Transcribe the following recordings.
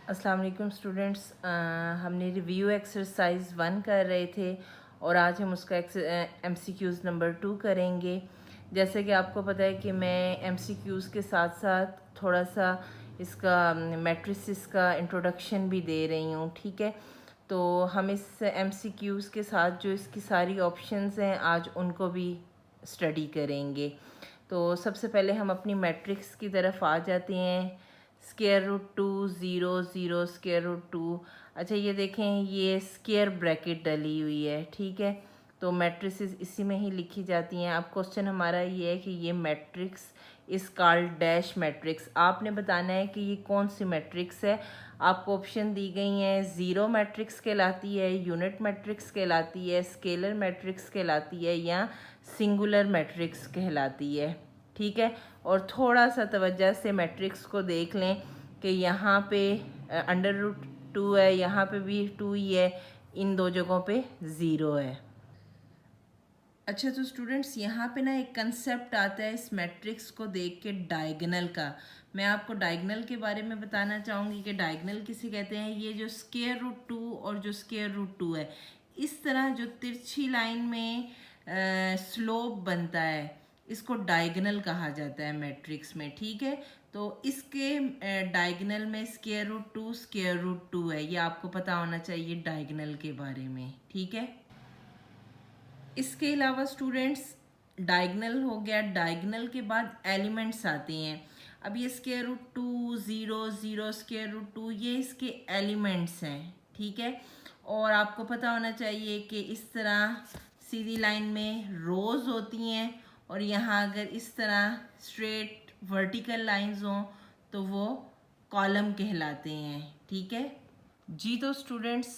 अस्सलाम वालेकुम स्टूडेंट्स। हमने रिव्यू एक्सरसाइज 1 कर रहे थे और आज हम उसका MCQs नंबर 2 करेंगे। जैसे कि आपको पता है कि मैं MCQs के साथ साथ थोड़ा सा इसका मैट्रिसेस का इंट्रोडक्शन भी दे रही हूँ, ठीक है। तो हम इस MCQs के साथ जो इसकी सारी ऑप्शंस हैं आज उनको भी स्टडी करेंगे। तो सबसे पहले हम अपनी मैट्रिक्स की तरफ आ जाते हैं। Square root 2 0 0 square root 2। अच्छा, ये देखें, ये स्क्वायर ब्रैकेट डली हुई है, ठीक है। तो मैट्रिसेस इसी में ही लिखी जाती हैं। अब क्वेश्चन हमारा ये है कि ये मैट्रिक्स इस कॉल्ड डैश मैट्रिक्स। आपने बताना है कि ये कौन सी मैट्रिक्स है। आपको ऑप्शन दी गई हैं, ज़ीरो मैट्रिक्स कहलाती है, यूनिट मैट्रिक्स कहलाती है, स्केलर मैट्रिक्स कहलाती है या सिंगुलर मैट्रिक्स कहलाती है, ठीक है। और थोड़ा सा तवज्जो से मैट्रिक्स को देख लें कि यहाँ पे अंडर रूट 2 है, यहाँ पे भी 2 ही है, इन दो जगहों पे 0 है। अच्छा, तो स्टूडेंट्स यहाँ पे ना एक कंसेप्ट आता है इस मैट्रिक्स को देख के, डायगोनल का। मैं आपको डायगोनल के बारे में बताना चाहूँगी कि डायगोनल किसे कहते हैं। ये जो स्क्वायर रूट 2 और जो स्क्वायर रूट 2 है, इस तरह जो तिरछी लाइन में स्लोप बनता है, इसको डायगोनल कहा जाता है मैट्रिक्स में, ठीक है। तो इसके डायगोनल में स्क्वायर रूट 2 है, ये आपको पता होना चाहिए डायगोनल के बारे में, ठीक है। इसके अलावा स्टूडेंट्स, डायगोनल हो गया, डायगोनल के बाद एलिमेंट्स आते हैं। अब ये स्क्वायर रूट 2 0 0 स्क्वायर रूट 2 ये इसके एलिमेंट्स हैं, ठीक है। और आपको पता होना चाहिए कि इस तरह सीधी लाइन में रोज होती हैं और यहाँ अगर इस तरह स्ट्रेट वर्टिकल लाइंस हों तो वो कॉलम कहलाते हैं, ठीक है जी। तो स्टूडेंट्स,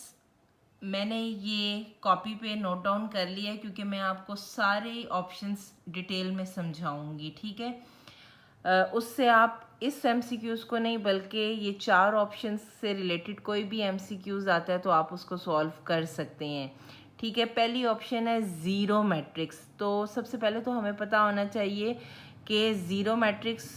मैंने ये कॉपी पे नोट डाउन कर लिया है क्योंकि मैं आपको सारे ऑप्शंस डिटेल में समझाऊंगी, ठीक है। उससे आप इस MCQs को नहीं बल्कि ये 4 ऑप्शंस से रिलेटेड कोई भी MCQs आता है तो आप उसको सॉल्व कर सकते हैं, ठीक है। पहली ऑप्शन है ज़ीरो मैट्रिक्स। तो सबसे पहले तो हमें पता होना चाहिए कि ज़ीरो मैट्रिक्स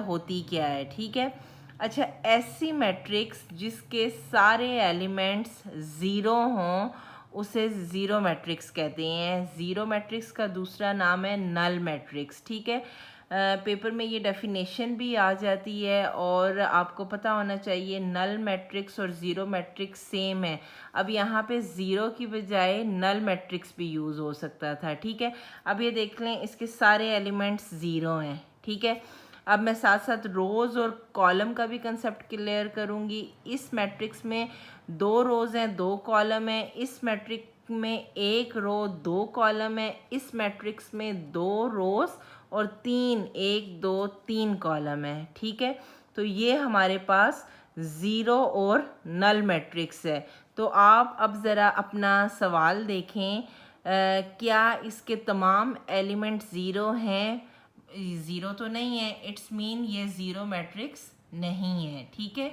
होती क्या है, ठीक है। अच्छा, ऐसी मैट्रिक्स जिसके सारे एलिमेंट्स ज़ीरो हों उसे ज़ीरो मैट्रिक्स कहते हैं। ज़ीरो मैट्रिक्स का दूसरा नाम है नल मैट्रिक्स, ठीक है। पेपर में ये डेफिनेशन भी आ जाती है और आपको पता होना चाहिए नल मैट्रिक्स और ज़ीरो मैट्रिक्स सेम है। अब यहाँ पे ज़ीरो की बजाय नल मैट्रिक्स भी यूज़ हो सकता था, ठीक है। अब ये देख लें, इसके सारे एलिमेंट्स ज़ीरो हैं, ठीक है। अब मैं साथ साथ रोज़ और कॉलम का भी कंसेप्ट क्लियर करूँगी। इस मैट्रिक्स में 2 रोज़ हैं, 2 कॉलम हैं। इस मैट्रिक्स में 1 रो 2 कॉलम है। इस मैट्रिक्स में 2 रोज़ और 1 2 3 कॉलम है, ठीक है। तो ये हमारे पास ज़ीरो और नल मैट्रिक्स है। तो आप अब ज़रा अपना सवाल देखें, क्या इसके तमाम एलिमेंट ज़ीरो हैं? ज़ीरो तो नहीं है, इट्स मीन ये ज़ीरो मैट्रिक्स नहीं है, ठीक है।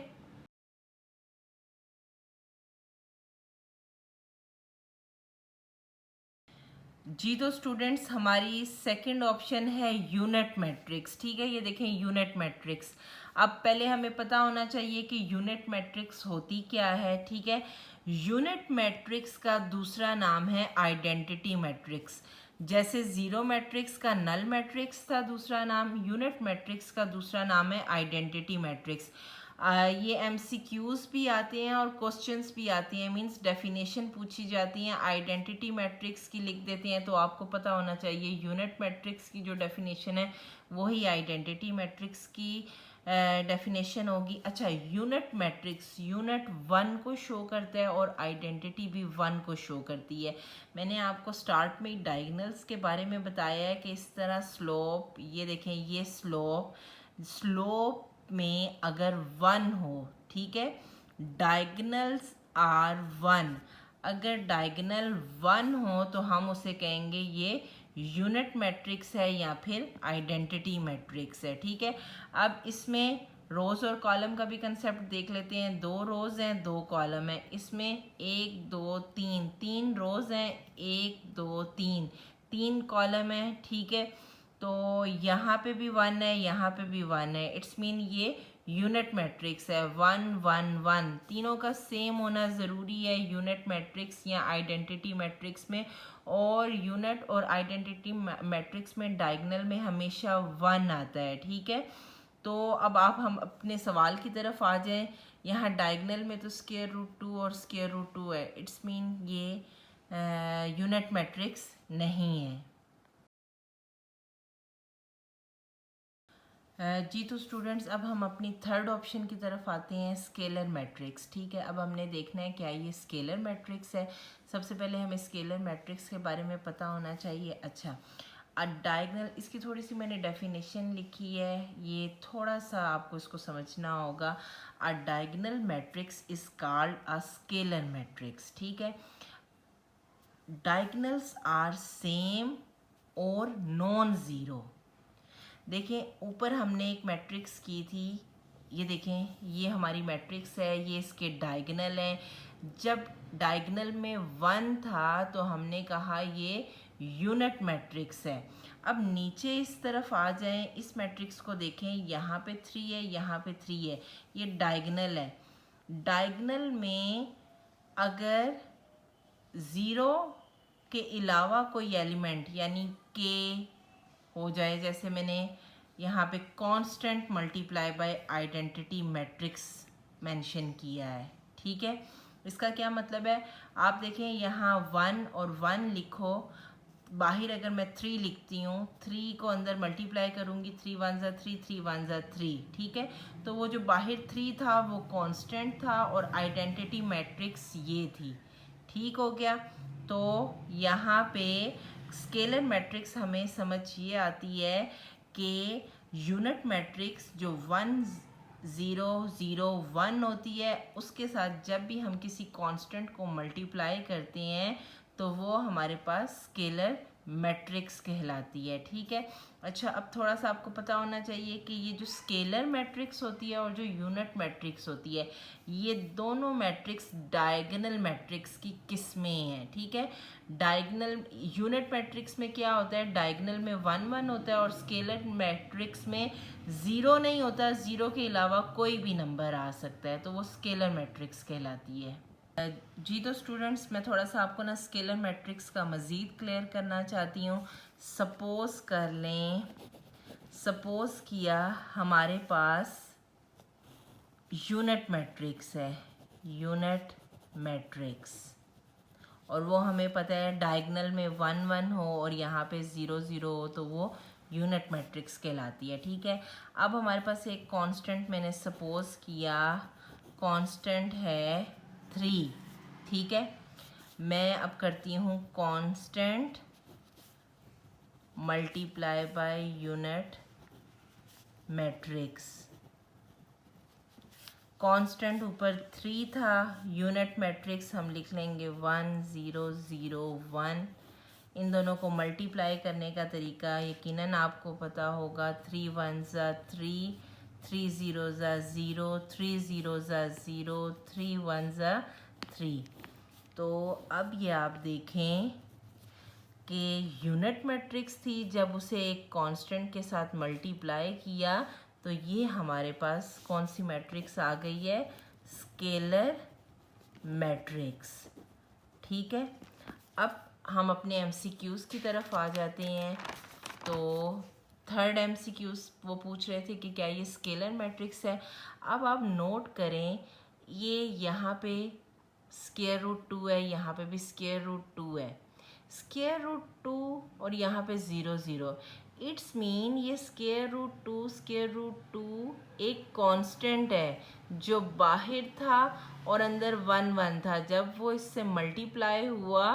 जी, तो स्टूडेंट्स, हमारी सेकंड ऑप्शन है यूनिट मैट्रिक्स, ठीक है। ये देखें, यूनिट मैट्रिक्स। अब पहले हमें पता होना चाहिए कि यूनिट मैट्रिक्स होती क्या है, ठीक है। यूनिट मैट्रिक्स का दूसरा नाम है आइडेंटिटी मैट्रिक्स। जैसे ज़ीरो मैट्रिक्स का नल मैट्रिक्स था दूसरा नाम, यूनिट मैट्रिक्स का दूसरा नाम है आइडेंटिटी मैट्रिक्स। ये MCQs भी आते हैं और क्वेश्चंस भी आती हैं, मींस डेफिनेशन पूछी जाती हैं। आइडेंटिटी मैट्रिक्स की लिख देते हैं तो आपको पता होना चाहिए यूनिट मैट्रिक्स की जो डेफिनेशन है वही आइडेंटिटी मैट्रिक्स की डेफिनेशन होगी। अच्छा, यूनिट मैट्रिक्स यूनिट 1 को शो करता है और आइडेंटिटी भी 1 को शो करती है। मैंने आपको स्टार्ट में डायगोनल्स के बारे में बताया है कि इस तरह स्लोप, ये देखें, ये स्लोप में अगर 1 हो, ठीक है, डायगोनल्स आर 1, अगर डायगोनल 1 हो तो हम उसे कहेंगे ये यूनिट मैट्रिक्स है या फिर आइडेंटिटी मैट्रिक्स है, ठीक है। अब इसमें रोज और कॉलम का भी कंसेप्ट देख लेते हैं। 2 रोज हैं, 2 कॉलम है। इसमें 1 2 3 3 रोज हैं, 1 2 3 3 कॉलम है, ठीक है। तो यहाँ पे भी 1 है, यहाँ पे भी 1 है, इट्स मीन ये यूनिट मैट्रिक्स है 1 1 1, तीनों का सेम होना ज़रूरी है यूनिट मैट्रिक्स या आइडेंटिटी मैट्रिक्स में। और यूनिट और आइडेंटिटी मैट्रिक्स में डायगोनल में हमेशा 1 आता है, ठीक है। तो अब आप हम अपने सवाल की तरफ आ जाएं। यहाँ डायगोनल में तो स्क्वायर रूट 2 और स्क्वायर रूट 2 है, इट्स मीन ये यूनिट मैट्रिक्स नहीं है। जी तो स्टूडेंट्स, अब हम अपनी थर्ड ऑप्शन की तरफ आते हैं, स्केलर मैट्रिक्स, ठीक है। अब हमने देखना है क्या ये स्केलर मैट्रिक्स है। सबसे पहले हमें स्केलर मैट्रिक्स के बारे में पता होना चाहिए। अच्छा, अ डायगोनल, इसकी थोड़ी सी मैंने डेफिनेशन लिखी है, ये थोड़ा सा आपको इसको समझना होगा। अ diagonal matrix is called a scalar matrix, ठीक है। डायगोनल्स आर सेम और नॉन ज़ीरो। देखें, ऊपर हमने एक मैट्रिक्स की थी, ये देखें, ये हमारी मैट्रिक्स है, ये इसके डायगोनल है। जब डायगोनल में 1 था तो हमने कहा ये यूनिट मैट्रिक्स है। अब नीचे इस तरफ आ जाएं, इस मैट्रिक्स को देखें, यहाँ पे 3 है, यहाँ पे 3 है, ये डायगोनल है। डायगोनल में अगर ज़ीरो के अलावा कोई एलिमेंट यानी के हो जाए, जैसे मैंने यहाँ पे constant multiply by identity matrix mention किया है, ठीक है। इसका क्या मतलब है, आप देखें यहाँ 1 और 1 लिखो, बाहर अगर मैं 3 लिखती हूँ, 3 को अंदर मल्टीप्लाई करूँगी, 3 1 ज़ा 3, 3 1 ज़ा 3, ठीक है। तो वो जो बाहर 3 था वो कांस्टेंट था और आइडेंटिटी मैट्रिक्स ये थी, ठीक हो गया। तो यहाँ पे स्केलर मैट्रिक्स हमें समझ ये आती है कि यूनिट मैट्रिक्स जो 1 0 0 1 होती है, उसके साथ जब भी हम किसी कांस्टेंट को मल्टीप्लाई करते हैं तो वो हमारे पास स्केलर मैट्रिक्स कहलाती है, ठीक है। अच्छा, अब थोड़ा सा आपको पता होना चाहिए कि ये जो स्केलर मैट्रिक्स होती है और जो यूनिट मैट्रिक्स होती है, ये दोनों मैट्रिक्स डायगोनल मैट्रिक्स की किस्में हैं, ठीक है। डायगोनल यूनिट मैट्रिक्स में क्या होता है, डायगोनल में 1 1 होता है और स्केलर मैट्रिक्स में 0 नहीं होता, 0 के अलावा कोई भी नंबर आ सकता है, तो वो स्केलर मैट्रिक्स कहलाती है। जी तो स्टूडेंट्स, मैं थोड़ा सा आपको ना स्केलर मैट्रिक्स का मज़ीद क्लियर करना चाहती हूँ। सपोज़ कर लें, सपोज़ किया हमारे पास यूनिट मैट्रिक्स है, यूनिट मैट्रिक्स, और वो हमें पता है डायगोनल में 1 1 हो और यहाँ पे 0 0 हो, तो वो यूनिट मैट्रिक्स कहलाती है, ठीक है। अब हमारे पास एक कांस्टेंट मैंने सपोज़ किया, कांस्टेंट है 3, ठीक है। मैं अब करती हूँ constant multiply by unit matrix. Constant ऊपर 3 था, यूनिट मैट्रिक्स हम लिख लेंगे 1 0 0 1। इन दोनों को मल्टीप्लाई करने का तरीका यकीनन आपको पता होगा, 3 1 ज़ा 3, 3 0 ज़ा 0, 3 0 ज़ा 0, 3 1 ज़ा 3। तो अब ये आप देखें कि यूनिट मैट्रिक्स थी, जब उसे एक कांस्टेंट के साथ मल्टीप्लाई किया तो ये हमारे पास कौन सी मैट्रिक्स आ गई है, स्केलर मैट्रिक्स, ठीक है। अब हम अपने एमसीक्यूज़ की तरफ आ जाते हैं। तो थर्ड एमसीक्यूज़ वो पूछ रहे थे कि क्या ये स्केलर मैट्रिक्स है। अब आप नोट करें, ये यहाँ पे स्क्वायर रूट 2 है, यहाँ पे भी स्क्वायर रूट 2 है, स्क्वायर रूट 2 और यहाँ पे 0 0, इट्स मीन ये स्क्वायर रूट टू एक कांस्टेंट है जो बाहर था और अंदर 1 1 था। जब वो इससे मल्टीप्लाई हुआ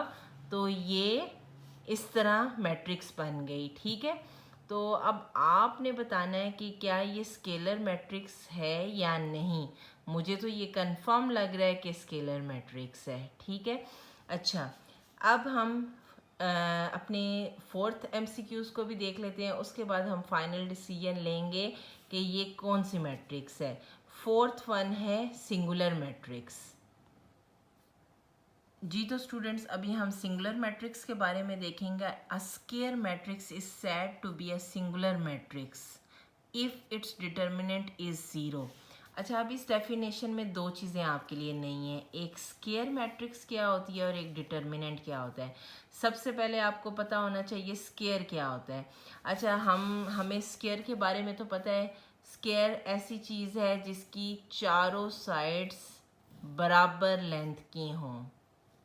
तो ये इस तरह मैट्रिक्स बन गई, ठीक है। तो अब आपने बताना है कि क्या ये स्केलर मैट्रिक्स है या नहीं। मुझे तो ये कंफर्म लग रहा है कि स्केलर मैट्रिक्स है, ठीक है। अच्छा, अब हम अपने फोर्थ एमसीक्यूज़ को भी देख लेते हैं, उसके बाद हम फाइनल डिसीजन लेंगे कि ये कौन सी मैट्रिक्स है। फोर्थ वन है सिंगुलर मैट्रिक्स। जी तो स्टूडेंट्स, अभी हम सिंगुलर मैट्रिक्स के बारे में देखेंगे। A square matrix is said to be a singular matrix. If its determinant is zero. अच्छा, अब इस डेफिनेशन में दो चीज़ें आपके लिए नहीं है, एक स्क्वायर मैट्रिक्स क्या होती है और एक डिटर्मिनेंट क्या होता है। सबसे पहले आपको पता होना चाहिए स्क्वायर क्या होता है। अच्छा, हमें स्क्वायर के बारे में तो पता है, स्क्वायर ऐसी चीज़ है जिसकी चारों साइड्स बराबर लेंथ की हों,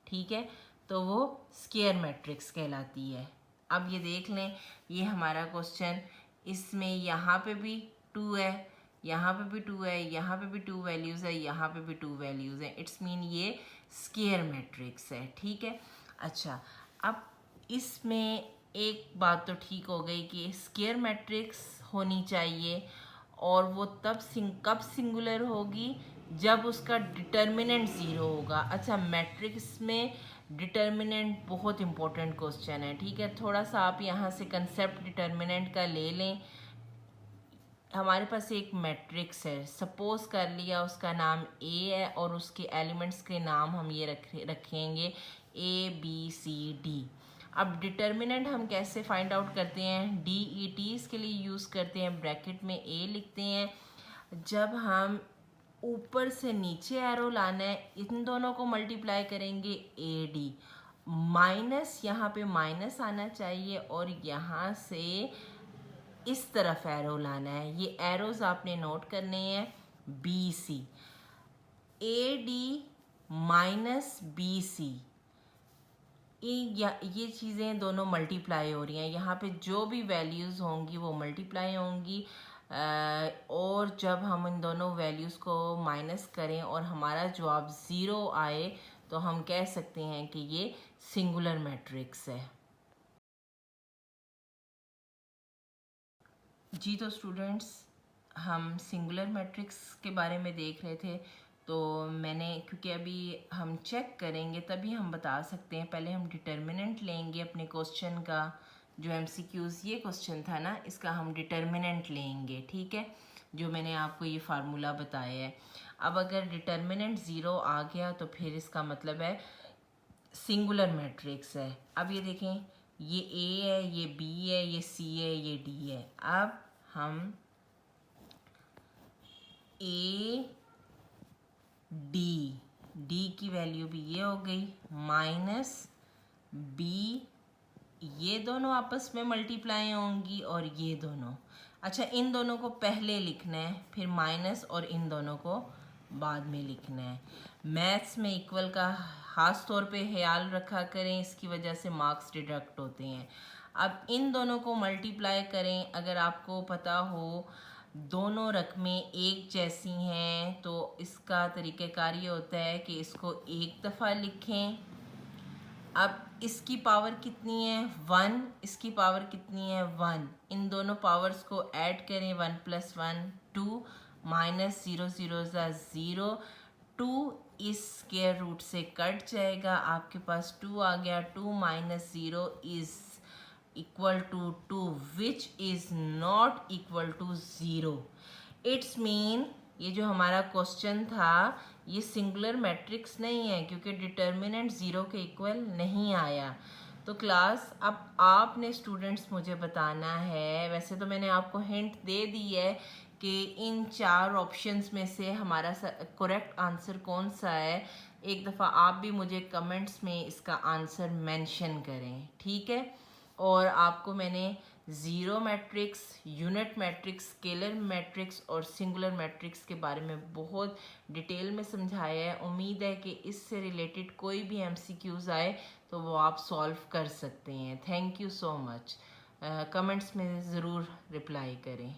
ठीक है, तो वो स्क्वायर मैट्रिक्स कहलाती है। अब ये देख लें, ये हमारा क्वेश्चन, इसमें यहाँ पे भी 2 है, यहाँ पे भी 2 है, यहाँ पे भी 2 वैल्यूज़ है, यहाँ पे भी 2 वैल्यूज़ है। इट्स मीन ये स्क्वायर मैट्रिक्स है, ठीक है। अच्छा, अब इसमें एक बात तो ठीक हो गई कि स्क्वायर मैट्रिक्स होनी चाहिए, और वो कब सिंगुलर होगी, जब उसका डिटर्मिनेंट ज़ीरो होगा। अच्छा, मैट्रिक्स में डिटर्मिनेंट बहुत इंपॉर्टेंट क्वेश्चन है, ठीक है। थोड़ा सा आप यहाँ से कंसेप्ट डिटर्मिनेंट का ले लें। हमारे पास एक मैट्रिक्स है, सपोज कर लिया उसका नाम ए है और उसके एलिमेंट्स के नाम हम ये रखेंगे ए बी सी डी। अब डिटर्मिनेंट हम कैसे फाइंड आउट करते हैं, डी ई टी इसके लिए यूज़ करते हैं, ब्रैकेट में ए लिखते हैं। जब हम ऊपर से नीचे एरो लाना है, इन दोनों को मल्टीप्लाई करेंगे ए डी, माइनस यहाँ पे माइनस आना चाहिए और यहाँ से इस तरफ एरो लाना है। ये एरोज आपने नोट करने हैं, B C, A D minus B C, ये चीज़ें दोनों मल्टीप्लाई हो रही हैं। यहाँ पे जो भी वैल्यूज़ होंगी वो मल्टीप्लाई होंगी, और जब हम इन दोनों वैल्यूज़ को माइनस करें और हमारा जवाब ज़ीरो आए तो हम कह सकते हैं कि ये सिंगुलर मैट्रिक्स है। जी, तो स्टूडेंट्स, हम सिंगुलर मैट्रिक्स के बारे में देख रहे थे, तो मैंने, क्योंकि अभी हम चेक करेंगे तभी हम बता सकते हैं। पहले हम डिटर्मिनेंट लेंगे अपने क्वेश्चन का, जो एमसीक्यूज़ ये क्वेश्चन था ना, इसका हम डिटर्मिनेंट लेंगे, ठीक है, जो मैंने आपको ये फार्मूला बताया है। अब अगर डिटर्मिनेंट ज़ीरो आ गया तो फिर इसका मतलब है सिंगुलर मैट्रिक्स है। अब ये देखें, ये ए है, ये बी है, ये सी है, ये डी है। अब हम ए डी की वैल्यू भी ये हो गई, माइनस बी, ये दोनों आपस में मल्टीप्लाई होंगी और ये दोनों। अच्छा, इन दोनों को पहले लिखना है, फिर माइनस, और इन दोनों को बाद में लिखना है। मैथ्स में इक्वल का खास तौर पे ख्याल रखा करें, इसकी वजह से मार्क्स डिडक्ट होते हैं। अब इन दोनों को मल्टीप्लाई करें, अगर आपको पता हो दोनों रकमें एक जैसी हैं तो इसका तरीक़ाकार ये होता है कि इसको एक दफ़ा लिखें। अब इसकी पावर कितनी है, 1, इसकी पावर कितनी है, 1, इन दोनों पावर्स को ऐड करें, 1 + 1 2, माइनस 0 0 0, 2 इस स्क्वायर रूट से कट जाएगा, आपके पास 2 आ गया। 2 - 0 is equal to 2, which is not equal to 0। It's mean ये जो हमारा क्वेश्चन था ये सिंगुलर मैट्रिक्स नहीं है, क्योंकि डिटर्मिनेंट ज़ीरो के इक्वल नहीं आया। तो क्लास, अब आपने स्टूडेंट्स मुझे बताना है, वैसे तो मैंने आपको हिंट दे दी है कि इन 4 ऑप्शंस में से हमारा करेक्ट आंसर कौन सा है। एक दफ़ा आप भी मुझे कमेंट्स में इसका आंसर मेंशन करें, ठीक है। और आपको मैंने zero matrix, unit matrix, scalar matrix और सिंगुलर मैट्रिक्स के बारे में बहुत डिटेल में समझाया है। उम्मीद है कि इससे रिलेटेड कोई भी एमसीक्यूज़ आए तो वो आप सॉल्व कर सकते हैं। Thank you so much. Comments में ज़रूर रिप्लाई करें।